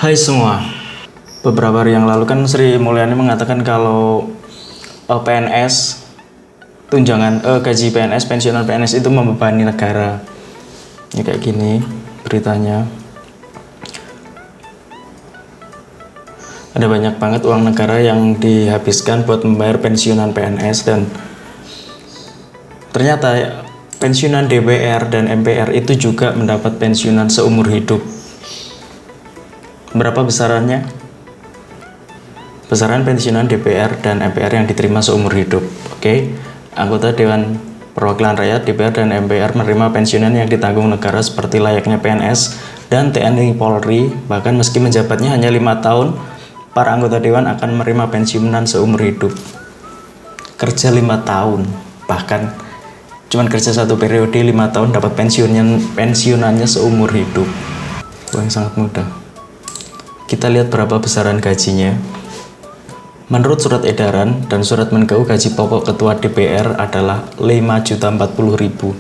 Hai semua, beberapa hari yang lalu kan Sri Mulyani mengatakan kalau PNS, gaji PNS, pensiunan PNS itu membebani negara. Ya kayak gini beritanya. Ada banyak banget uang negara yang dihabiskan buat membayar pensiunan PNS, dan ternyata pensiunan DPR dan MPR itu juga mendapat pensiunan seumur hidup. Berapa besarannya? Besaran pensiunan DPR dan MPR yang diterima seumur hidup. Oke, anggota Dewan Perwakilan Rakyat DPR dan MPR menerima pensiunan yang ditanggung negara seperti layaknya PNS dan TNI Polri. Bahkan meski menjabatnya hanya 5 tahun, para anggota Dewan akan menerima pensiunan seumur hidup. Kerja 5 tahun, bahkan cuman kerja 1 periode 5 tahun dapat pensiunannya seumur hidup. Yang sangat mudah. Kita lihat berapa besaran gajinya. Menurut surat edaran dan surat Menkeu, gaji pokok ketua DPR adalah 5.040.000.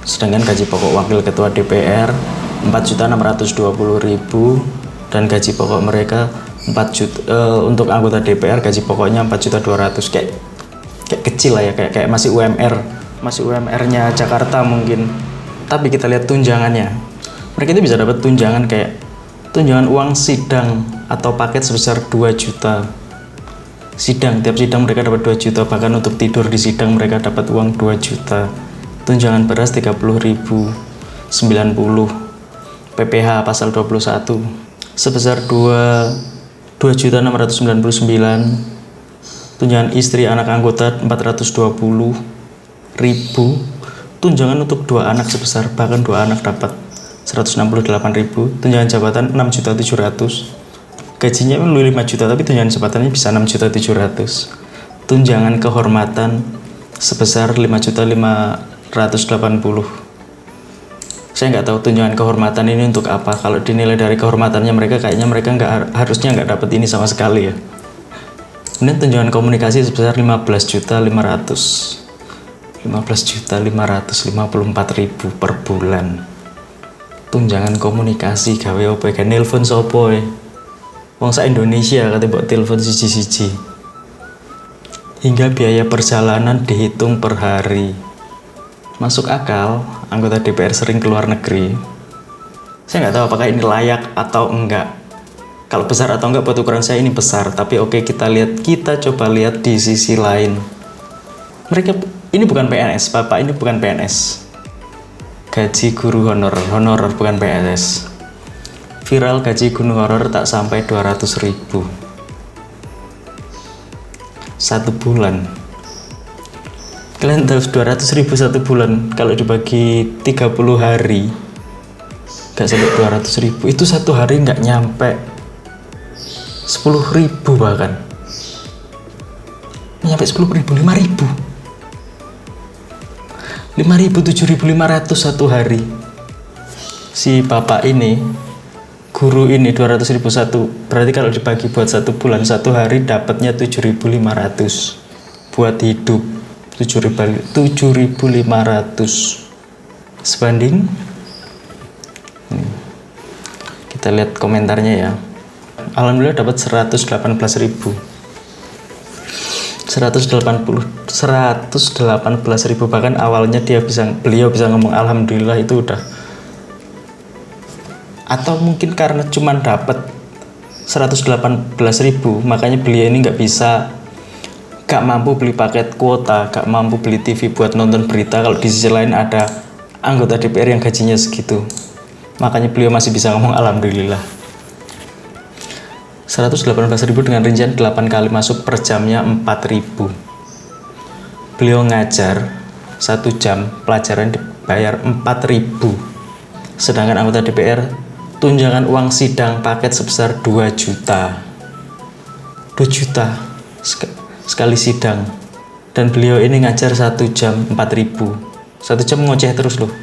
Sedangkan gaji pokok wakil ketua DPR 4.620.000, dan gaji pokok mereka 4 juta, untuk anggota DPR gaji pokoknya 4.200.000. Kayak kecil lah ya, kayak masih UMR-nya Jakarta mungkin. Tapi kita lihat tunjangannya. Mereka itu bisa dapat tunjangan kayak tunjangan uang sidang atau paket sebesar 2 juta. Tiap sidang mereka dapat 2 juta, bahkan untuk tidur di sidang mereka dapat uang 2 juta. Tunjangan beras 30.000, 90. PPh pasal 21 sebesar 2.699. Tunjangan istri anak anggota 420.000. Tunjangan untuk 2 anak sebesar, bahkan 2 anak dapat 168.000. Tunjangan jabatan 6.700.000. Gajinya 5 juta tapi tunjangan jabatannya bisa 6.700.000. Tunjangan kehormatan sebesar 5.580.000. Saya nggak tahu tunjangan kehormatan ini untuk apa. Kalau dinilai dari kehormatannya mereka, kayaknya mereka harusnya nggak dapat ini sama sekali ya. Ini tunjangan komunikasi sebesar 15.554.000 per bulan. Tunjangan komunikasi gawe opo kan, nelpon sopo wong sak Indonesia kate mbok telepon siji-siji. Hingga biaya perjalanan dihitung per hari. Masuk akal anggota DPR sering keluar negeri. Saya nggak tahu apakah ini layak atau enggak. Kalau besar atau enggak buat ukuran saya ini besar, tapi oke, kita coba lihat di sisi lain. Mereka ini bukan PNS, Bapak ini bukan PNS. Gaji guru honorer bukan PNS. Viral gaji guru honorer tak sampai 200.000 1 bulan. Kalian tahu 200.000 1 bulan kalau dibagi 30 hari gak sampai 200.000. Itu 1 hari gak nyampe 10.000, bahkan nyampe 10.000, 5.000, 7.500 1 hari. Si bapak ini, guru ini 200.000 berarti kalau dibagi buat 1 bulan, 1 hari dapatnya 7.500 buat hidup. 7.500 sebanding, kita lihat komentarnya ya. Alhamdulillah dapat 118.000, 118.000. Bahkan awalnya beliau bisa ngomong alhamdulillah itu udah. Atau mungkin karena cuman dapat 118.000 makanya beliau ini gak mampu beli paket kuota, gak mampu beli TV buat nonton berita. Kalau di sisi lain ada anggota DPR yang gajinya segitu, makanya beliau masih bisa ngomong alhamdulillah. 118.000 dengan rincian 8 kali masuk per jamnya 4.000. Beliau ngajar 1 jam pelajaran dibayar 4.000. Sedangkan anggota DPR tunjangan uang sidang paket sebesar 2 juta. 2 juta sekali sidang. Dan beliau ini ngajar 1 jam 4.000. 1 jam ngoceh terus loh.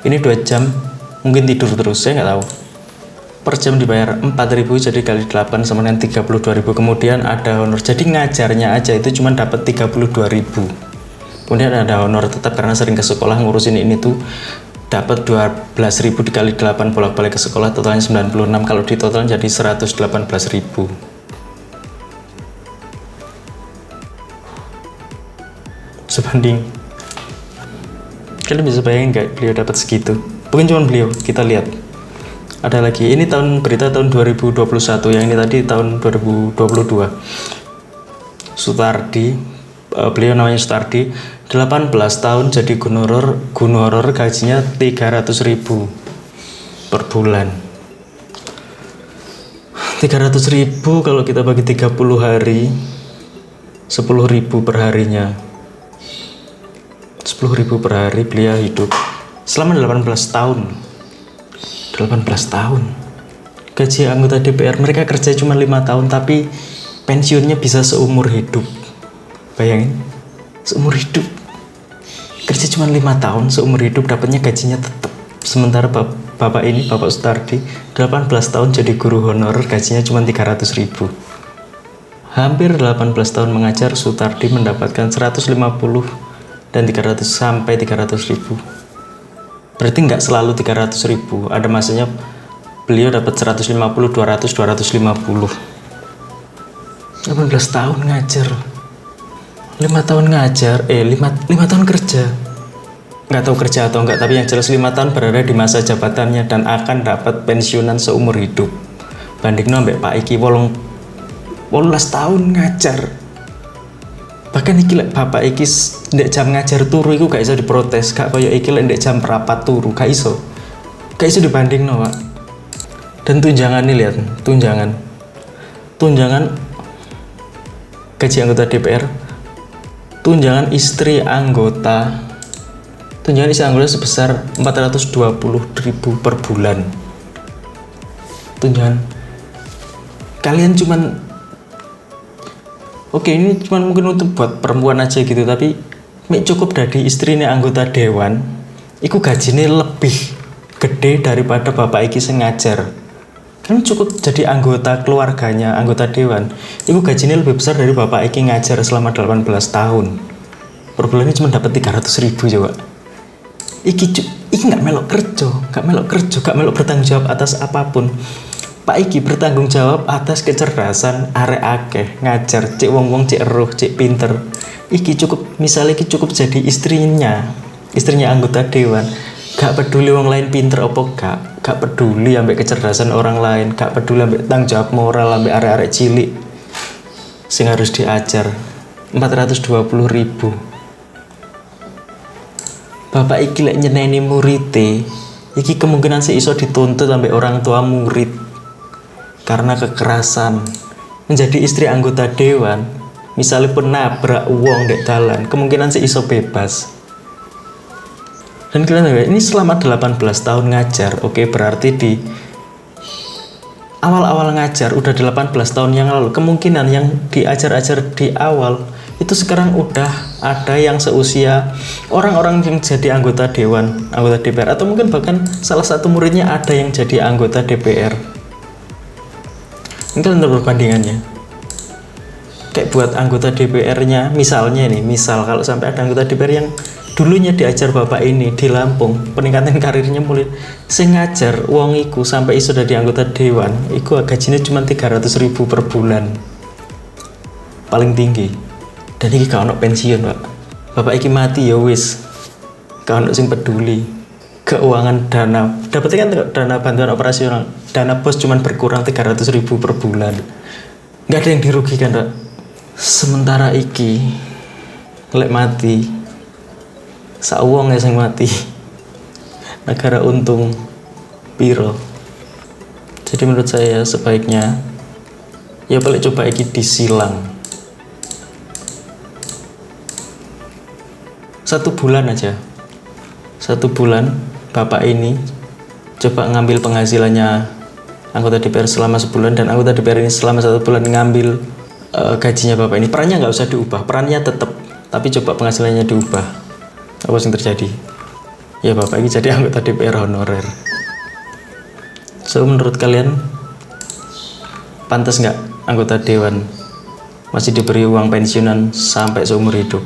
Ini 2 jam mungkin tidur terus, saya nggak tahu. Per jam dibayar 4.000, jadi kali 8 sama dengan 32.000. Kemudian ada honor, jadi ngajarnya aja itu cuma dapat 32.000. Kemudian ada honor tetap karena sering ke sekolah ngurusin ini tuh, dapat 12.000 dikali 8 bolak-balik ke sekolah, totalnya 96. Kalau di total jadi 118.000. Sebanding, kalian bisa bayangin nggak beliau dapat segitu? Bukan cuma beliau, kita lihat ada lagi. Ini berita tahun 2021, yang ini tadi tahun 2022. Sutardi, beliau namanya Sutardi, 18 tahun jadi guru honor, gajinya 300.000 per bulan. 300.000 kalau kita bagi 30 hari, 10.000 per harinya. 10.000 per hari beliau hidup selama 18 tahun. 18 tahun. Gaji anggota DPR, mereka kerja cuma 5 tahun tapi pensiunnya bisa seumur hidup. Bayangin, seumur hidup. Kerja cuma 5 tahun, seumur hidup dapatnya gajinya tetap. Sementara Bapak Sutardi 18 tahun jadi guru honor, gajinya cuma 300.000. Hampir 18 tahun mengajar, Sutardi mendapatkan 150 dan 300 sampai 300.000. Berarti nggak selalu 300.000, ada masanya beliau dapat 150, 200, 250. 18 tahun ngajar, 5 tahun ngajar, 5 tahun kerja. Nggak tahu kerja atau enggak, tapi yang jelas 5 tahun berada di masa jabatannya dan akan dapat pensiunan seumur hidup. Bandingno ambek Pak Iki 18 tahun ngajar. Bahkan iki bapak iki ndek jam ngajar turu iku gak iso diprotes, gak koyo iki ndek jam rapat turu, gak iso dibandingno, Pak. Dan tunjangan nih, lihat tunjangan gaji anggota DPR, tunjangan istri anggota sebesar 420.000 per bulan. Tunjangan kalian cuman oke, ini cuma mungkin untuk buat perempuan aja gitu, tapi cukup dari istrinya anggota dewan, iku gajinya lebih gede daripada bapak iki sing ngajar. Kan cukup jadi anggota keluarganya, anggota dewan, iku gajinya lebih besar dari bapak iki ngajar selama 18 tahun. Per bulannya cuma dapat 300.000 coba. Iki nggak melok kerja, nggak melok bertanggung jawab atas apapun. Pak Iki bertanggung jawab atas kecerdasan arek akeh, ngajar cek wong-wong cek eruh, cek pinter. Misalnya cukup jadi istrinya anggota dewan. Gak peduli wong lain pinter opo gak peduli ambek kecerdasan orang lain, gak peduli ambek tanggung jawab moral ambek arek-arek cilik sing harus diajar. 420.000. Bapak Iki lek nyeneni murite, iki kemungkinan sih iso dituntut ambek orang tua murid karena kekerasan. Menjadi istri anggota dewan, misalnya pun nabrak uang dek dalan, kemungkinan sih iso bebas. Dan kalian tahu, ini selama 18 tahun ngajar, oke, berarti di awal-awal ngajar udah 18 tahun yang lalu, kemungkinan yang diajar-ajar di awal itu sekarang udah ada yang seusia orang-orang yang jadi anggota dewan, anggota DPR, atau mungkin bahkan salah satu muridnya ada yang jadi anggota DPR. Ini kan untuk perbandingannya. Kayak buat anggota DPR-nya, misal kalau sampai ada anggota DPR yang dulunya diajar bapak ini di Lampung, peningkatan karirnya mulai sing ngajar wong iku sampai iso dadi anggota dewan, iku gajinya cuma 300.000 per bulan. Paling tinggi. Dan iki gak ono pensiun, Pak. Bapak iki mati ya wis. Gak ono sing peduli. Keuangan dana, dapetnya kan dana bantuan operasional, dana bos cuman berkurang 300.000 per bulan. Nggak ada yang dirugikan, Pak. Sementara iki lek mati sauwong ya sing mati, negara untung piro. Jadi menurut saya sebaiknya ya boleh coba iki disilang 1 bulan aja, 1 bulan bapak ini coba ngambil penghasilannya anggota DPR selama sebulan, dan anggota DPR ini selama 1 bulan ngambil gajinya bapak ini. Perannya nggak usah diubah, perannya tetap, tapi coba penghasilannya diubah. Apa yang terjadi? Ya bapak ini jadi anggota DPR honorer. So menurut kalian pantas nggak anggota dewan masih diberi uang pensiunan sampai seumur hidup?